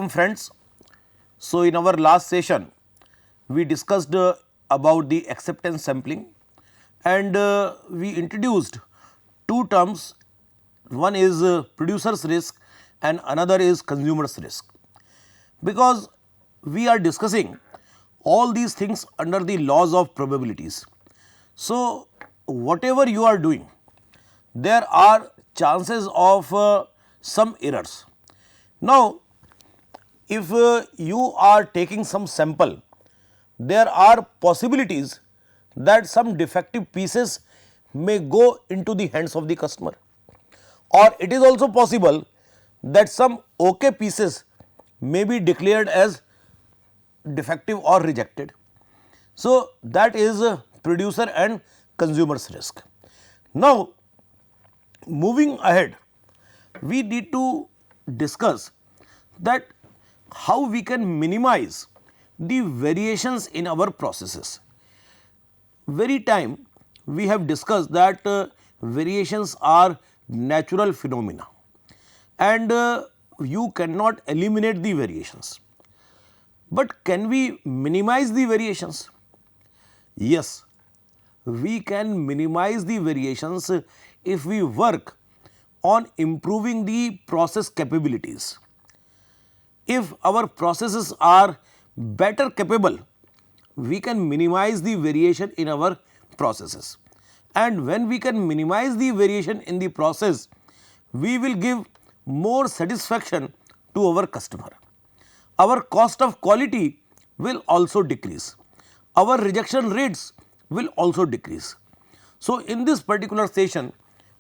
Welcome friends. So, in our last session we discussed about the acceptance sampling and we introduced two terms, one is producer's risk and another is consumer's risk. Because we are discussing all these things under the laws of probabilities. So, whatever you are doing, there are chances of some errors. Now, if you are taking some sample, there are possibilities that some defective pieces may go into the hands of the customer, or it is also possible that some OK pieces may be declared as defective or rejected. So, that is producer and consumer's risk. Now, moving ahead, we need to discuss that how we can minimize the variations in our processes. Very time we have discussed that variations are natural phenomena and you cannot eliminate the variations. But can we minimize the variations? Yes, we can minimize the variations if we work on improving the process capabilities. If our processes are better capable, we can minimize the variation in our processes. And when we can minimize the variation in the process, we will give more satisfaction to our customer. Our cost of quality will also decrease. Our rejection rates will also decrease. So, in this particular session,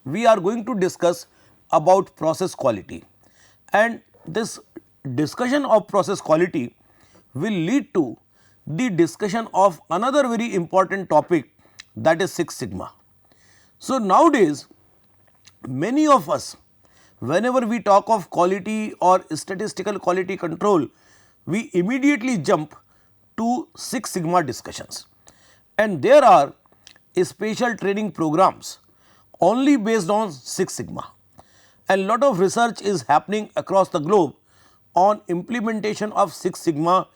we are going to discuss about process quality, and this discussion of process quality will lead to the discussion of another very important topic, that is Six Sigma. So, nowadays many of us, whenever we talk of quality or statistical quality control, we immediately jump to Six Sigma discussions, and there are special training programs only based on Six Sigma, and lot of research is happening across the globe on implementation of Six Sigma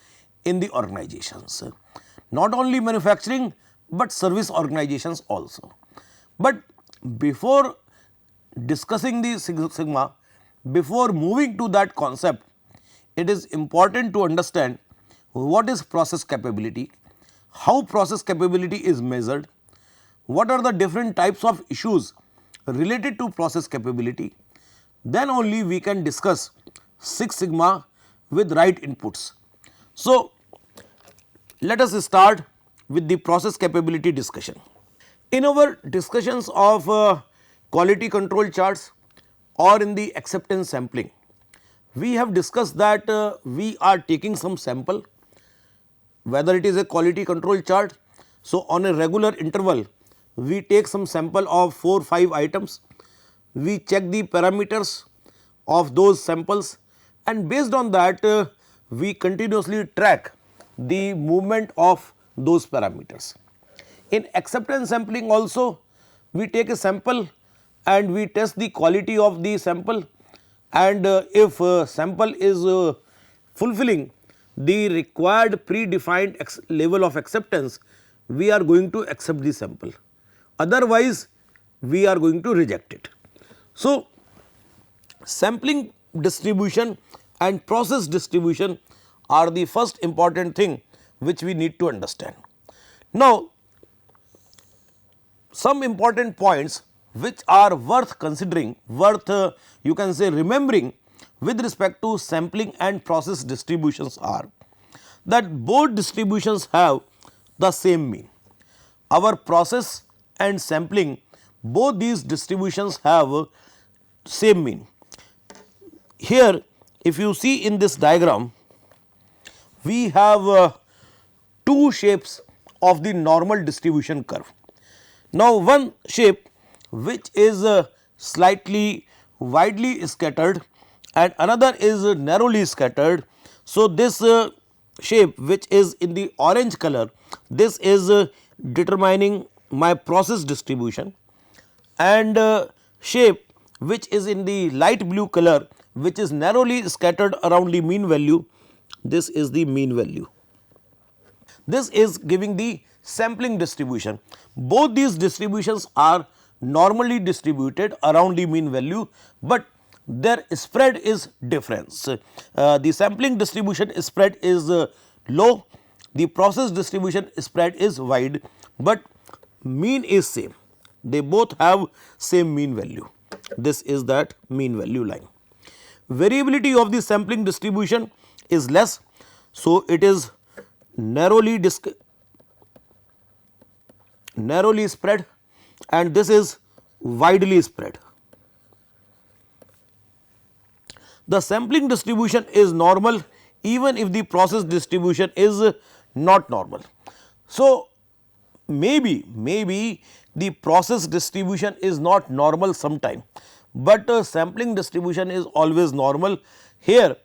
in the organizations, not only manufacturing but service organizations also. But before discussing the Six Sigma, before moving to that concept, it is important to understand what is process capability, how process capability is measured, what are the different types of issues related to process capability. Then only we can discuss Six Sigma with right inputs. So, let us start with the process capability discussion. In our discussions of quality control charts or in the acceptance sampling, we have discussed that we are taking some sample, whether it is a quality control chart. So, on a regular interval we take some sample of 4-5 items, we check the parameters of those samples, and based on that we continuously track the movement of those parameters. In acceptance sampling also, we take a sample and we test the quality of the sample, and if sample is fulfilling the required predefined level of acceptance, we are going to accept the sample, otherwise we are going to reject it. So, sampling distribution and process distribution are the first important thing which we need to understand. Now, some important points which are worth considering, worth you can say remembering with respect to sampling and process distributions are that both distributions have the same mean. Our process and sampling, both these distributions have same mean. Here if you see in this diagram, we have two shapes of the normal distribution curve. Now, one shape which is slightly widely scattered and another is narrowly scattered. So, this shape which is in the orange color, this is determining my process distribution, and shape which is in the light blue color, which is narrowly scattered around the mean value. This is the mean value. This is giving the sampling distribution. Both these distributions are normally distributed around the mean value, but their spread is different. The sampling distribution spread is low, the process distribution spread is wide, but mean is same. They both have same mean value. This is that mean value line. Variability of the sampling distribution is less, so it is narrowly spread, and this is widely spread. The sampling distribution is normal even if the process distribution is not normal. So, maybe the process distribution is not normal sometime, but sampling distribution is always normal. Here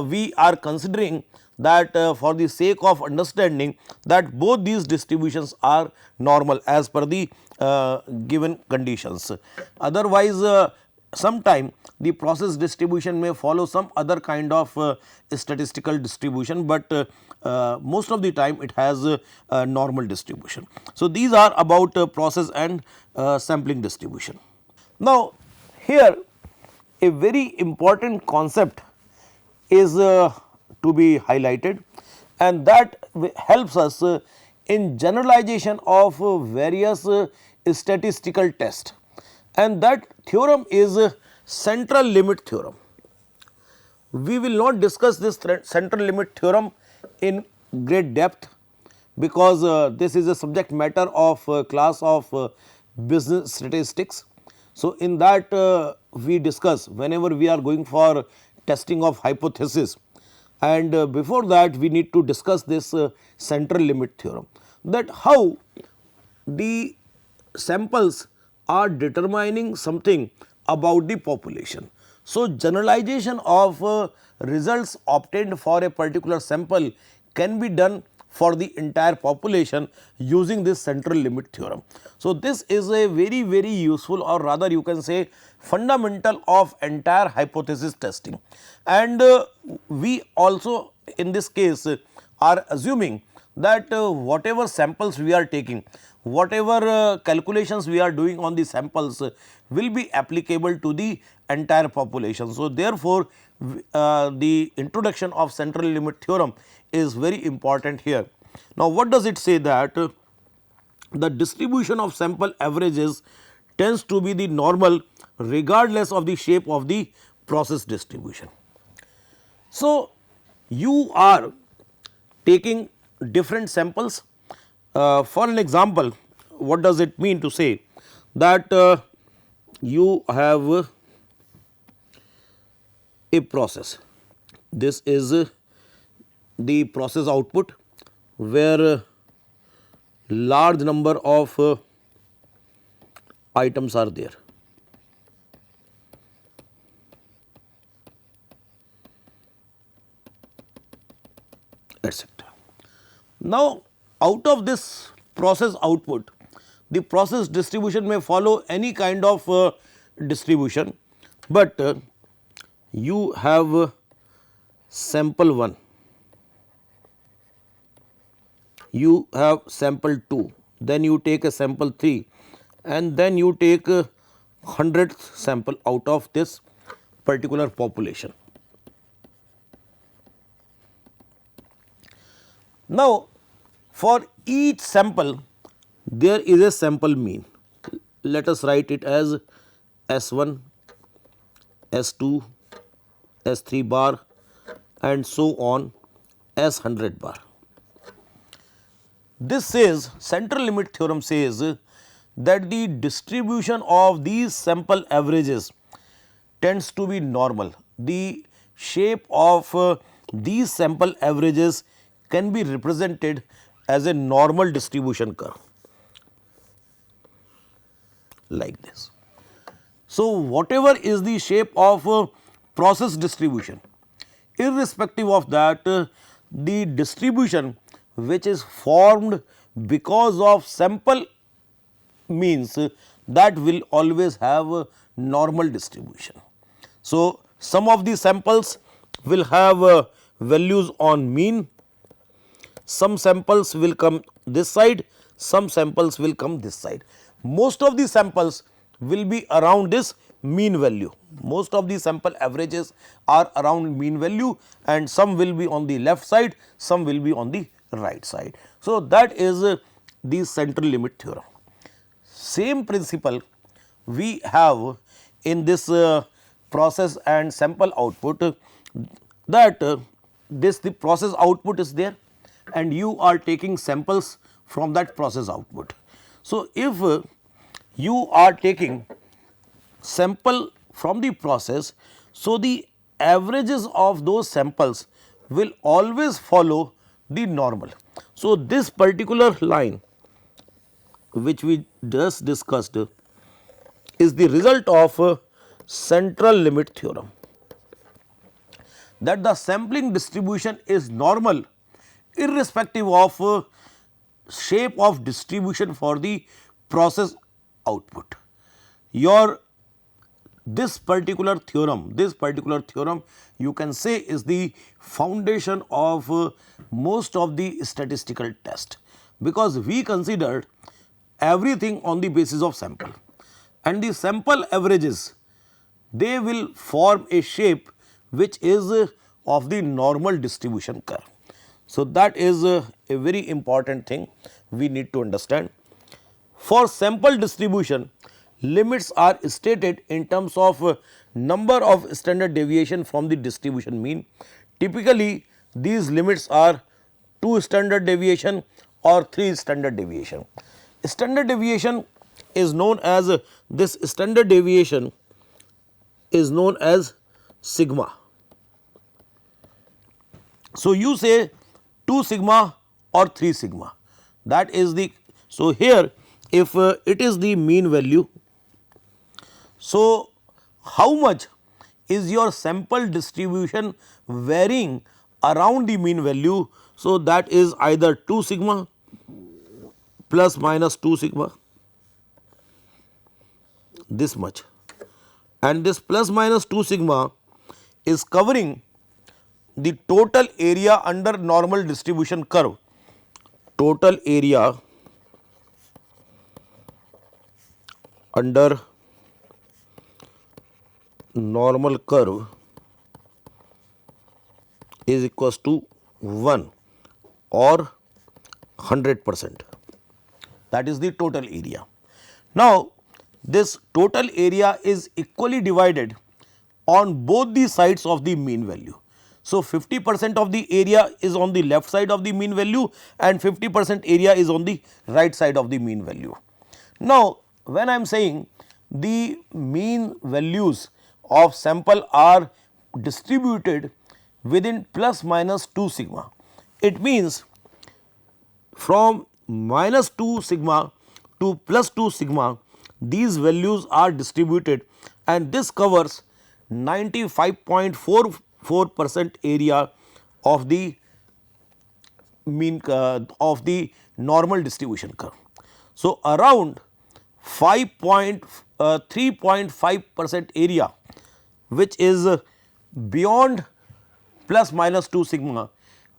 we are considering that for the sake of understanding that both these distributions are normal as per the given conditions. Otherwise, sometime the process distribution may follow some other kind of statistical distribution, but most of the time it has a normal distribution. So, these are about process and sampling distribution. Now, here a very important concept is to be highlighted, and that helps us in generalization of various statistical tests, and that theorem is central limit theorem. We will not discuss this central limit theorem in great depth, because this is a subject matter of class of business statistics. So, in that we discuss whenever we are going for testing of hypothesis, and before that we need to discuss this central limit theorem, that how the samples are determining something about the population. So, generalization of results obtained for a particular sample can be done for the entire population using this central limit theorem. So, this is a very useful, or rather you can say fundamental of entire hypothesis testing, and we also in this case are assuming that whatever samples we are taking, whatever calculations we are doing on the samples will be applicable to the entire population. So, therefore, the introduction of central limit theorem is very important here. Now, what does it say? That the distribution of sample averages tends to be the normal regardless of the shape of the process distribution. So, you are taking different samples. For an example, what does it mean to say that you have a process. This is the process output, where large number of items are there. Etc. Now, out of this process output, the process distribution may follow any kind of distribution, but you have sample 1, you have sample 2, then you take a sample 3, and then you take a 100th sample out of this particular population. Now, for each sample there is a sample mean. Let us write it as S1, S2, S3 bar and so on S100 bar. This says, central limit theorem says that the distribution of these sample averages tends to be normal. The shape of these sample averages can be represented as a normal distribution curve like this. So, whatever is the shape of process distribution, irrespective of that, the distribution which is formed because of sample means that will always have a normal distribution. So, Some of the samples will have values on mean, some samples will come this side, some samples will come this side. Most of the samples will be around this mean value. Most of the sample averages are around mean value, and some will be on the left side, some will be on the right side. So, that is the central limit theorem. Same principle we have in this process and sample output, that this the process output is there and you are taking samples from that process output. So, if you are taking sample from the process, so the averages of those samples will always follow the normal. So, this particular line which we just discussed is the result of central limit theorem, that the sampling distribution is normal irrespective of shape of distribution for the process output. This particular theorem you can say is the foundation of most of the statistical test, because we considered everything on the basis of sample, and the sample averages, they will form a shape which is of the normal distribution curve. So, that is a very important thing we need to understand. For sample distribution, limits are stated in terms of number of standard deviation from the distribution mean. Typically, these limits are 2 standard deviation or 3 standard deviation. Standard deviation is known as this standard deviation is known as sigma. So, you say 2 sigma or 3 sigma, that is the. So, here if it is the mean value, so how much is your sample distribution varying around the mean value? So, that is either 2 sigma plus minus 2 sigma, this much, and this plus minus 2 sigma is covering the total area under normal distribution curve. Total area under normal curve is equals to 1 or 100%, that is the total area. Now, this total area is equally divided on both the sides of the mean value. So, 50% of the area is on the left side of the mean value and 50% area is on the right side of the mean value. Now, when I am saying the mean values of sample are distributed within plus minus 2 sigma, it means from minus 2 sigma to plus 2 sigma, these values are distributed, and this covers 95.44% area of the mean of the normal distribution curve. So, around 3.5% area which is beyond plus minus 2 sigma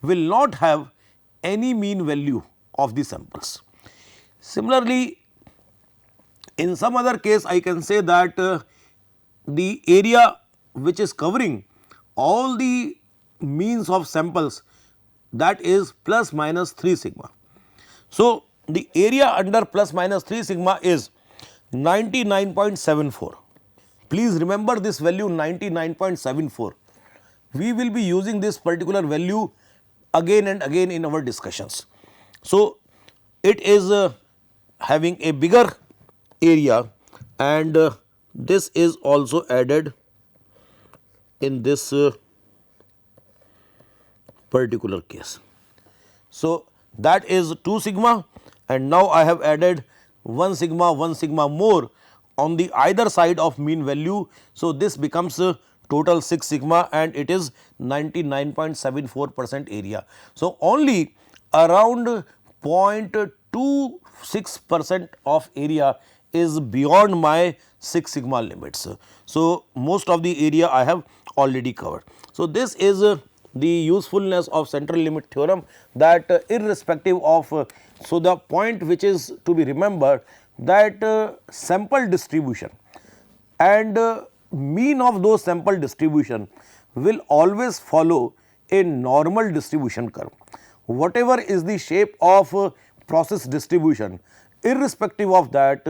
will not have any mean value of the samples. Similarly, in some other case I can say that the area which is covering all the means of samples, that is plus minus 3 sigma. So, the area under plus minus 3 sigma is 99.74. Please remember this value 99.74. We will be using this particular value again and again in our discussions. So, it is having a bigger area, and this is also added in this particular case. So, that is 2 sigma, and now I have added 1 sigma more on the either side of mean value. So, this becomes total 6 sigma and it is 99.74% area. So, only around 0.26% of area is beyond my Six Sigma limits. So, most of the area I have already covered. So, this is the usefulness of central limit theorem, that irrespective of, so the point which is to be remembered, that sample distribution and mean of those sample distribution will always follow a normal distribution curve. Whatever is the shape of process distribution, irrespective of that,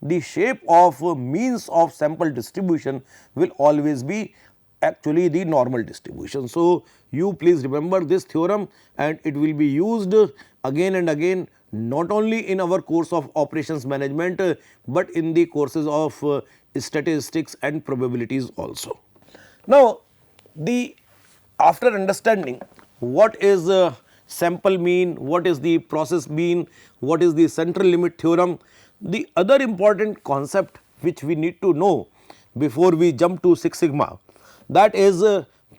the shape of means of sample distribution will always be actually the normal distribution. So, you please remember this theorem, and it will be used again and again, not only in our course of operations management, but in the courses of statistics and probabilities also. Now, the after understanding what is sample mean, what is the process mean, what is the central limit theorem, the other important concept which we need to know before we jump to Six Sigma, that is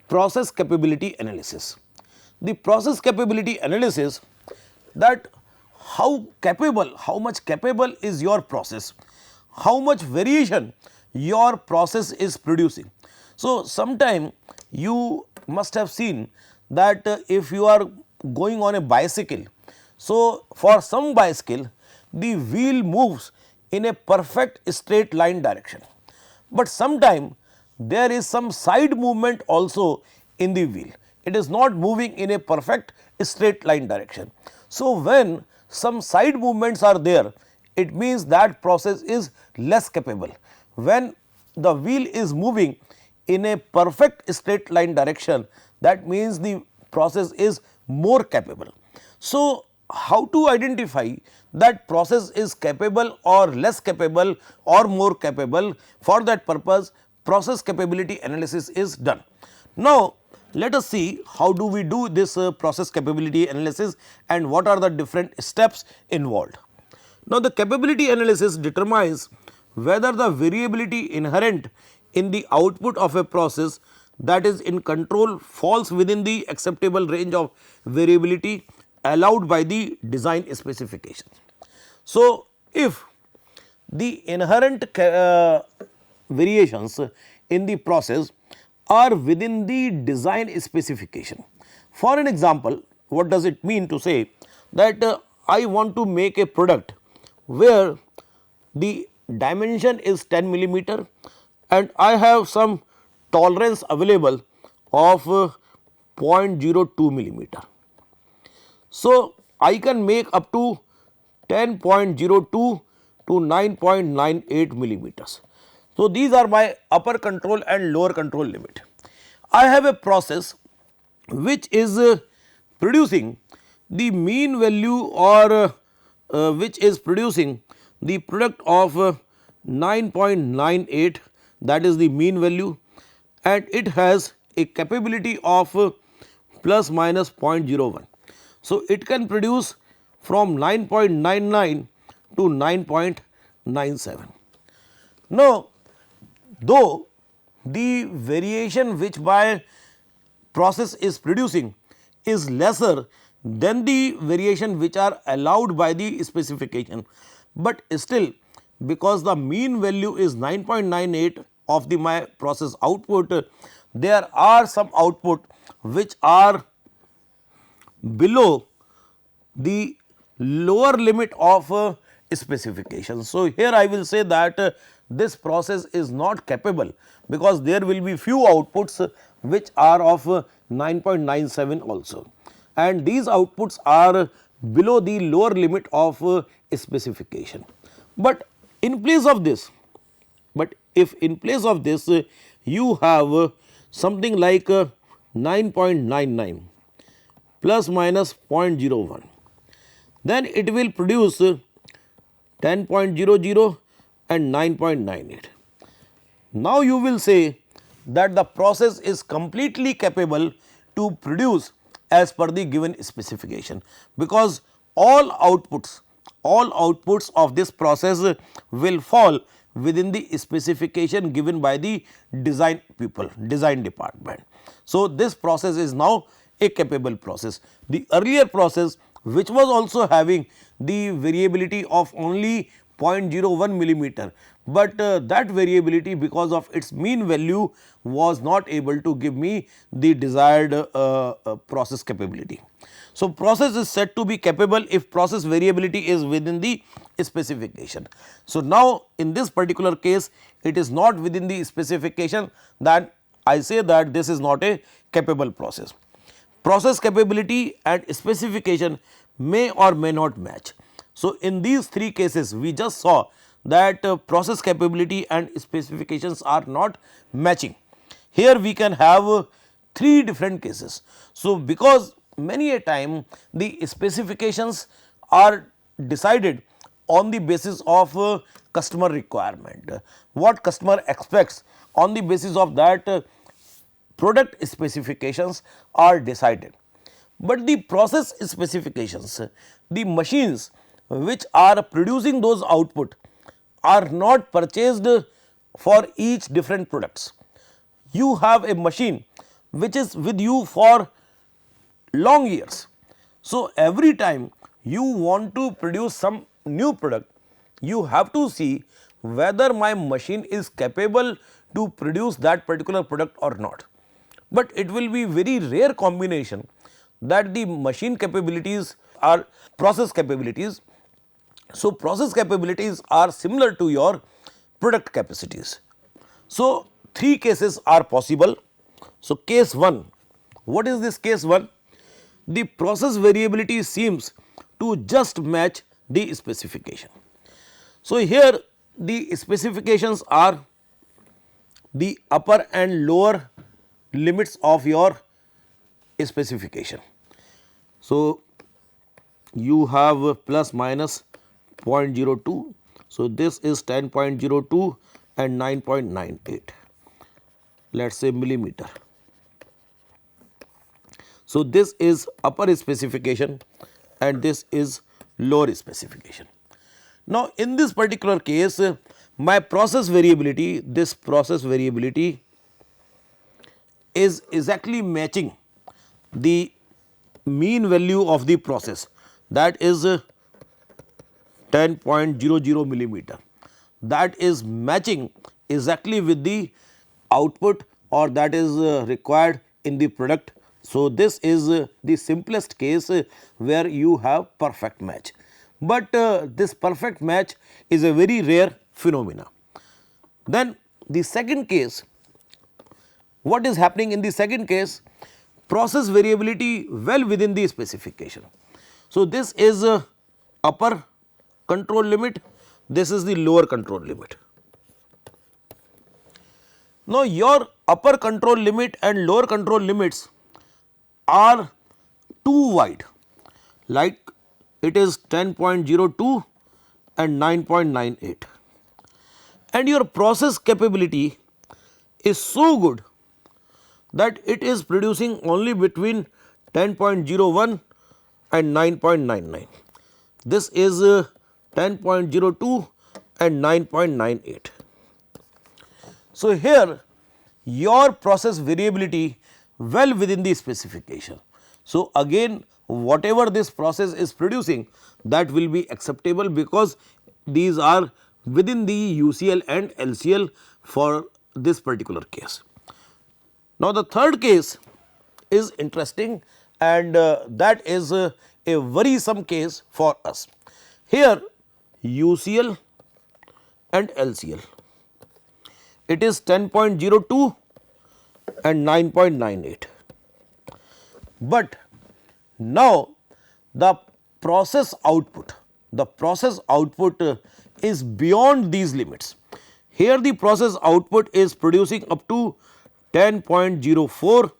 process capability analysis. The process capability analysis, that how capable, how much capable is your process, how much variation your process is producing. So, sometime you must have seen that if you are going on a bicycle, so for some bicycle the wheel moves in a perfect straight line direction, but sometime there is some side movement also in the wheel, it is not moving in a perfect straight line direction. So, when some side movements are there, it means that process is less capable. When the wheel is moving in a perfect straight line direction, that means the process is more capable. So, how to identify that process is capable or less capable or more capable? For that purpose, process capability analysis is done. Now, let us see how do we do this process capability analysis and what are the different steps involved. Now, the capability analysis determines whether the variability inherent in the output of a process that is in control falls within the acceptable range of variability allowed by the design specifications. So, if the inherent variations in the process are within the design specification. For an example, what does it mean to say that I want to make a product where the dimension is 10 millimeter and I have some tolerance available of 0.02 millimeter. So, I can make up to 10.02 to 9.98 millimeters. So, these are my upper control and lower control limit. I have a process which is producing the mean value or which is producing the product of 9.98, that is the mean value, and it has a capability of plus minus 0.01. So, it can produce from 9.99 to 9.97. Now, though the variation which my process is producing is lesser than the variation which are allowed by the specification, but still because the mean value is 9.98 of the my process output, there are some output which are below the lower limit of specification. So, here I will say that this process is not capable, because there will be few outputs which are of 9.97 also, and these outputs are below the lower limit of specification. But in place of this, if in place of this you have something like 9.99 plus minus 0.01, then it will produce 10.00 and 9.98. Now, you will say that the process is completely capable to produce as per the given specification, because all outputs of this process will fall within the specification given by the design people, design department. So, this process is now a capable process. The earlier process, which was also having the variability of only 0.01 millimeter, but that variability because of its mean value was not able to give me the desired process capability. So, process is said to be capable if process variability is within the specification. So, now in this particular case it is not within the specification, then I say that this is not a capable process. Process capability and specification may or may not match. So, in these three cases we just saw that process capability and specifications are not matching. Here we can have three different cases. So, because many a time the specifications are decided on the basis of customer requirement, what customer expects, on the basis of that product specifications are decided. But the process specifications, the machines which are producing those output are not purchased for each different products. You have a machine which is with you for long years. So, every time you want to produce some new product, you have to see whether my machine is capable to produce that particular product or not. But it will be very rare combination that the machine capabilities are process capabilities. So, process capabilities are similar to your product capacities. So, three cases are possible. So, case 1, what is this case 1? The process variability seems to just match the specification. So, here the specifications are the upper and lower limits of your specification. So, you have plus minus 0.02. So, this is 10.02 and 9.98, let us say millimeter. So, this is upper specification and this is lower specification. Now, in this particular case my process variability, this process variability is exactly matching the mean value of the process, that is 10.00 millimeter, that is matching exactly with the output or that is required in the product. So, this is the simplest case where you have perfect match, but this perfect match is a very rare phenomena. Then the second case, what is happening in the second case? Process variability well within the specification. So, this is upper control limit, this is the lower control limit. Now, your upper control limit and lower control limits are too wide, like it is 10.02 and 9.98, and your process capability is so good that it is producing only between 10.01 and 9.99. This is 10.02 and 9.98. So, here your process variability well within the specification. So, again whatever this process is producing, that will be acceptable because these are within the UCL and LCL for this particular case. Now, the third case is interesting and that is a worrisome case for us. Here UCL and LCL, it is 10.02 and 9.98, but now the process output is beyond these limits. Here the process output is producing up to 10.04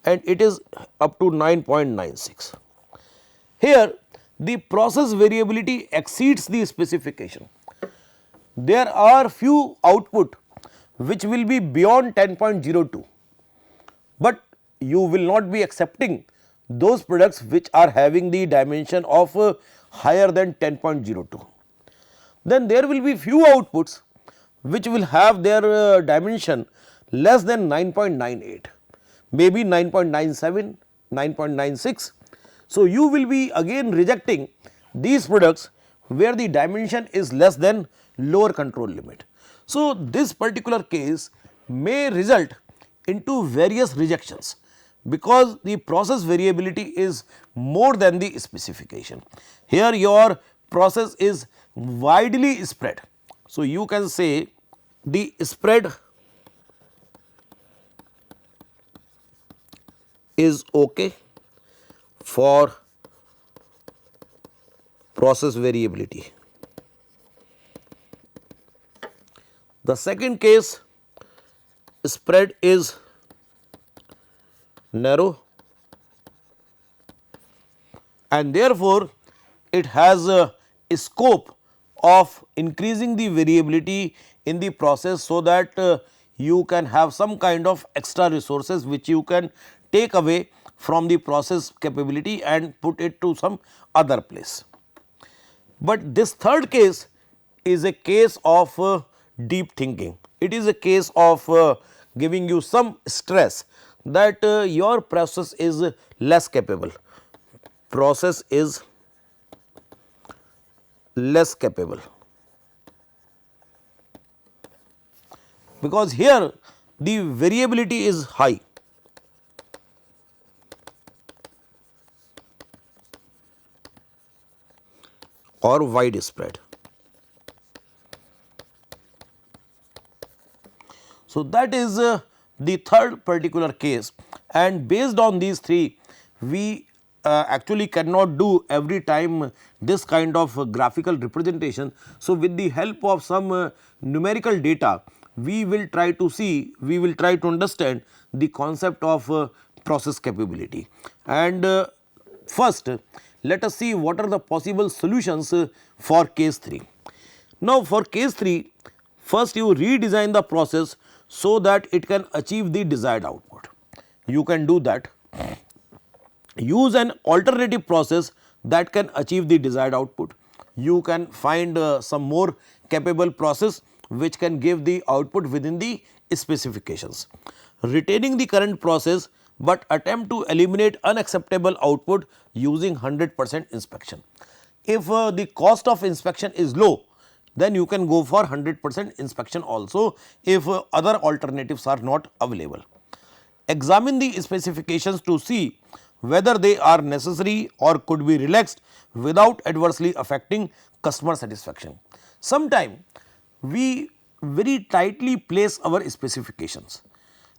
and it is up to 9.96. Here the process variability exceeds the specification. There are few output which will be beyond 10.02, but you will not be accepting those products which are having the dimension of higher than 10.02. Then there will be few outputs which will have their dimension less than 9.98, maybe 9.97, 9.96. So, you will be again rejecting these products where the dimension is less than lower control limit. So, this particular case may result into various rejections because the process variability is more than the specification. Here your process is widely spread. So, you can say the spread is okay for process variability. The second case, spread is narrow and therefore, it has a scope of increasing the variability in the process, so that you can have some kind of extra resources which you can take away from the process capability and put it to some other place. But this third case is a case of deep thinking. It is a case of giving you some stress that your process is less capable. Process is less capable, because here the variability is high. Or widespread. So, that is the third particular case, and based on these three we actually cannot do every time this kind of graphical representation. So, with the help of some numerical data we will try to see, we will try to understand the concept of process capability. And first let us see what are the possible solutions for case 3. Now, for case 3, first you redesign the process so that it can achieve the desired output. You can do that. Use an alternative process that can achieve the desired output. You can find some more capable process which can give the output within the specifications. Retaining the current process, but attempt to eliminate unacceptable output using 100% inspection. If the cost of inspection is low, then you can go for 100% inspection also if other alternatives are not available. Examine the specifications to see whether they are necessary or could be relaxed without adversely affecting customer satisfaction. Sometimes we very tightly place our specifications,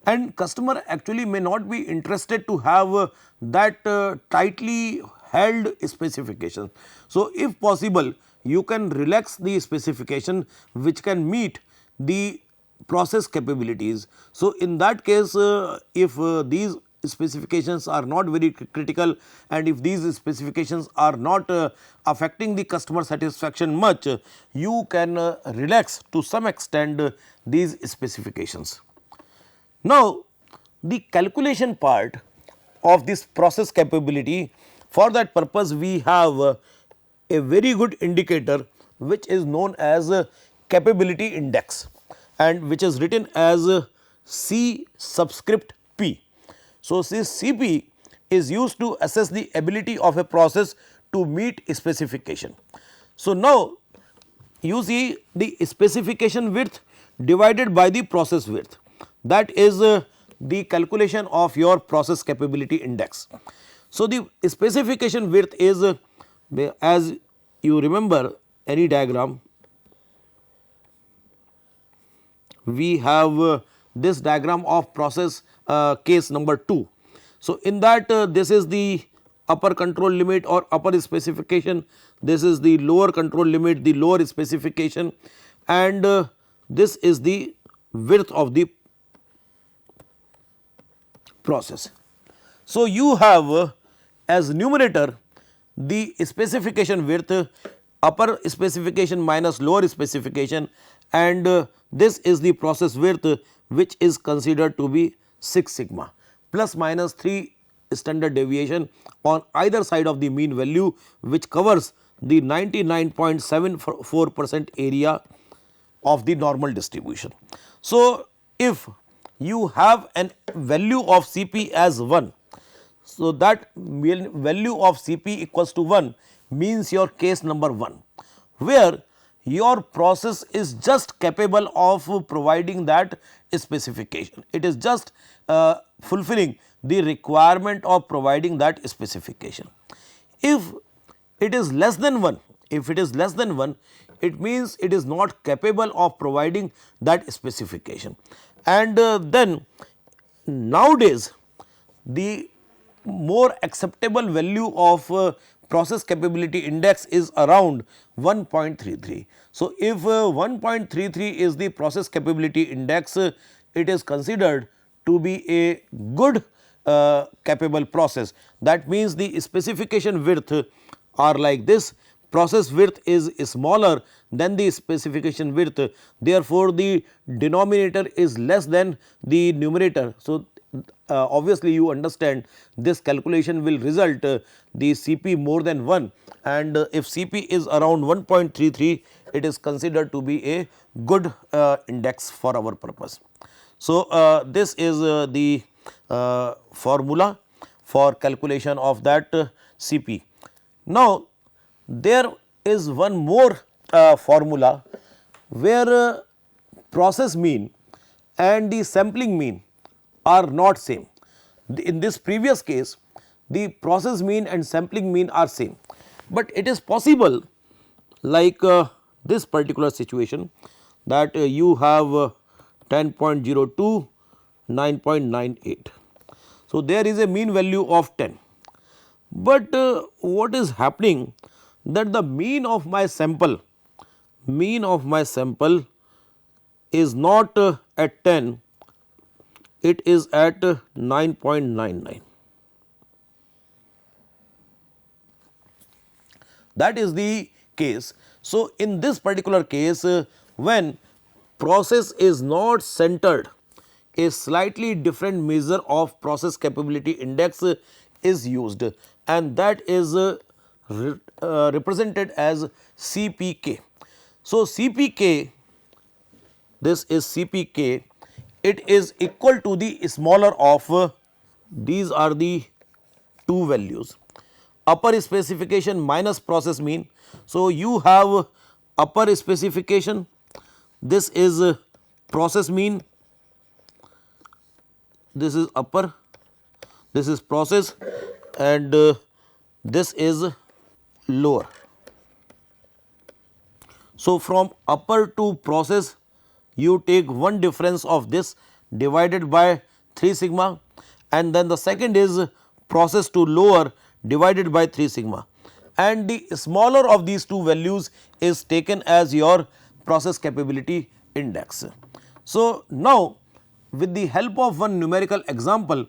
and customer actually may not be interested to have that tightly held specifications. So, if possible you can relax the specification which can meet the process capabilities. So, in that case if these specifications are not very critical and if these specifications are not affecting the customer satisfaction much, you can relax to some extent these specifications. Now, the calculation part of this process capability, for that purpose we have a very good indicator which is known as capability index and which is written as C subscript P. So, this CP is used to assess the ability of a process to meet specification. So, now you see the specification width divided by the process width, that is the calculation of your process capability index. So, the specification width is as you remember any diagram, we have this diagram of process case number 2. So, in that this is the upper control limit or upper specification, this is the lower control limit, the lower specification, and this is the width of the process. So, you have as numerator the specification width, upper specification minus lower specification, and this is the process width which is considered to be 6 sigma plus minus 3 standard deviation on either side of the mean value, which covers the 99.74% area of the normal distribution. So, if you have an value of Cp as 1, so that value of Cp equals to 1 means your case number 1. where your process is just capable of providing that specification. It is just fulfilling the requirement of providing that specification. If it is less than 1, if it is less than 1, it means it is not capable of providing that specification. And then nowadays the more acceptable value of process capability index is around 1.33. So, if 1.33 is the process capability index, it is considered to be a good capable process. That means the specification width are like this, process width is smaller than the specification width, therefore, the denominator is less than the numerator. So, obviously, you understand this calculation will result the CP more than 1, and if CP is around 1.33, it is considered to be a good index for our purpose. So, this is the formula for calculation of that CP. Now, there is one more formula where process mean and the sampling mean are not same. In this previous case, the process mean and sampling mean are same, but it is possible like this particular situation that you have 10.02, 9.98. So, there is a mean value of 10, but what is happening that the mean of my sample is not at 10, it is at 9.99. That is the case. So, in this particular case, when process is not centered, a slightly different measure of process capability index is used, and that is represented as CPK. So, CPK, this is CPK, it is equal to the smaller of these are the two values, upper specification minus process mean. So, you have upper specification, this is process mean, this is upper, this is process, and this is lower. So, from upper to process you take one difference of this divided by 3 sigma, and then the second is process to lower divided by 3 sigma, and the smaller of these two values is taken as your process capability index. So, now with the help of one numerical example,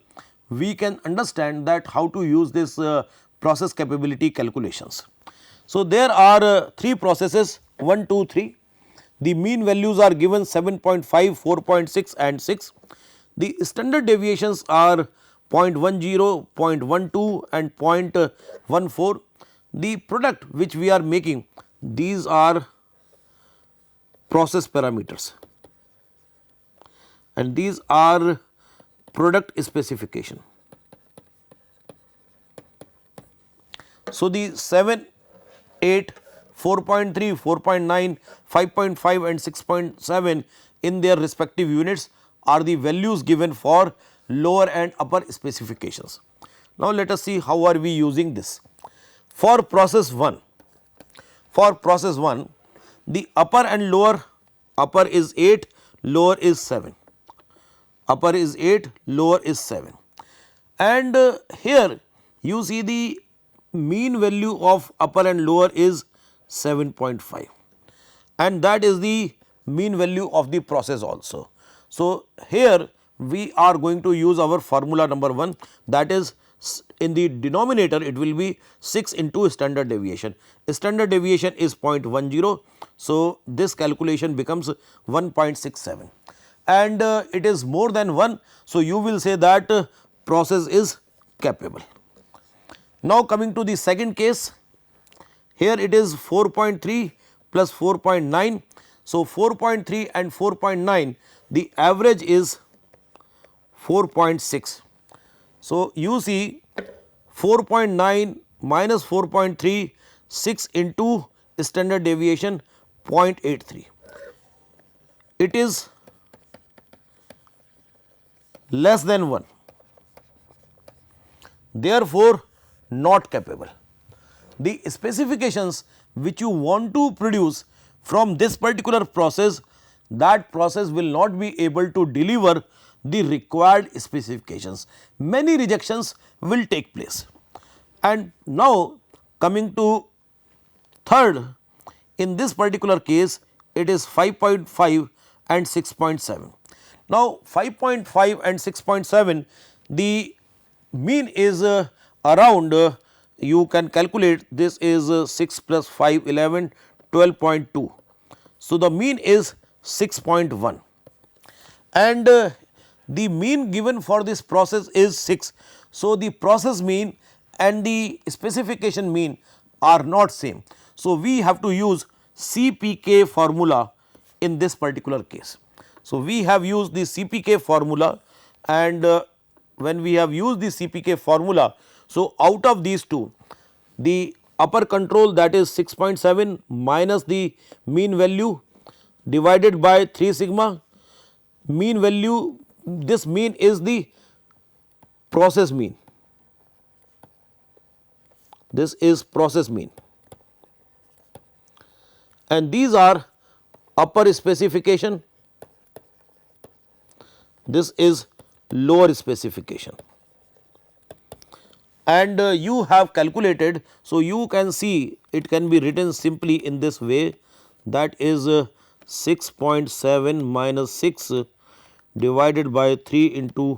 we can understand that how to use this process capability calculations. So, there are 3 processes 1, 2, 3. The mean values are given 7.5, 4.6 and 6. The standard deviations are 0.10, 0.12 and 0.14. The product which we are making, these are process parameters and these are product specification. So, the 7, 8, 4.3, 4.9, 5.5 and 6.7 in their respective units are the values given for lower and upper specifications. Now, let us see how are we using this. For process 1, the upper and lower, upper is 8, lower is 7, upper is 8, lower is 7, and here you see the mean value of upper and lower is 7.5, and that is the mean value of the process also. So, here we are going to use our formula number 1, that is in the denominator it will be 6 into standard deviation. Standard deviation is 0.10. So, this calculation becomes 1.67 and it is more than 1. So, you will say that process is capable. Now, coming to the second case, here it is 4.3 plus 4.9. So, 4.3 and 4.9, the average is 4.6. So, you see 4.9 minus 4.3, 6 into standard deviation 0.83. It is less than 1, therefore not capable. The specifications which you want to produce from this particular process, that process will not be able to deliver the required specifications. Many rejections will take place. And now coming to third, in this particular case it is 5.5 and 6.7. Now 5.5 and 6.7, the mean is around you can calculate, this is 6 plus 5 11 12.2. So, the mean is 6.1 and the mean given for this process is 6. So, the process mean and the specification mean are not same. So, we have to use CPK formula in this particular case. So, we have used the CPK formula and when we have used the CPK formula, so out of these two, the upper control, that is 6.7 minus the mean value divided by 3 sigma, mean value, this mean is the process mean, this is process mean, and these are upper specification, this is lower specification, and you have calculated. So, you can see it can be written simply in this way, that is 6.7 minus 6 divided by 3 into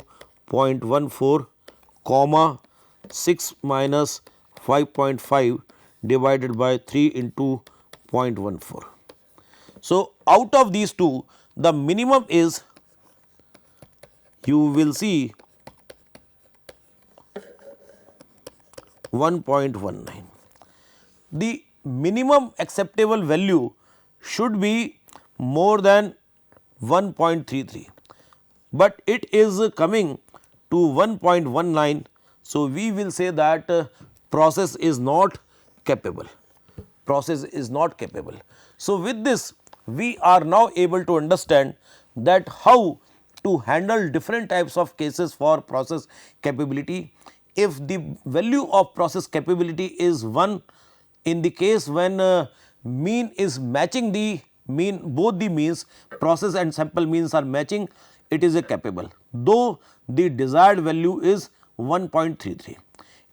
0.14 comma 6 minus 5.5 divided by 3 into 0.14. So, out of these two, the minimum is, you will see, 1.19. The minimum acceptable value should be more than 1.33, but it is coming to 1.19. So, we will say that process is not capable, process is not capable. So, with this we are now able to understand that how to handle different types of cases for process capability. If the value of process capability is 1, in the case when mean is matching the mean, both the means process and sample means are matching, it is a capable, though the desired value is 1.33.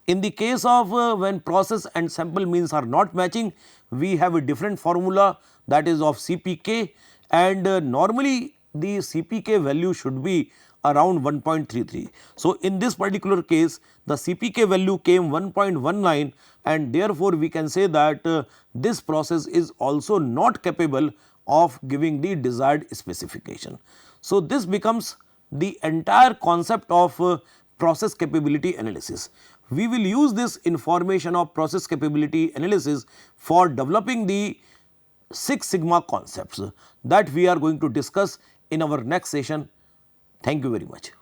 In the case of when process and sample means are not matching, we have a different formula, that is of CPK, and normally the CPK value should be around 1.33. So, in this particular case the CPK value came 1.19 and therefore, we can say that this process is also not capable of giving the desired specification. So, this becomes the entire concept of process capability analysis. We will use this information of process capability analysis for developing the 6 sigma concepts that we are going to discuss in our next session. Thank you very much.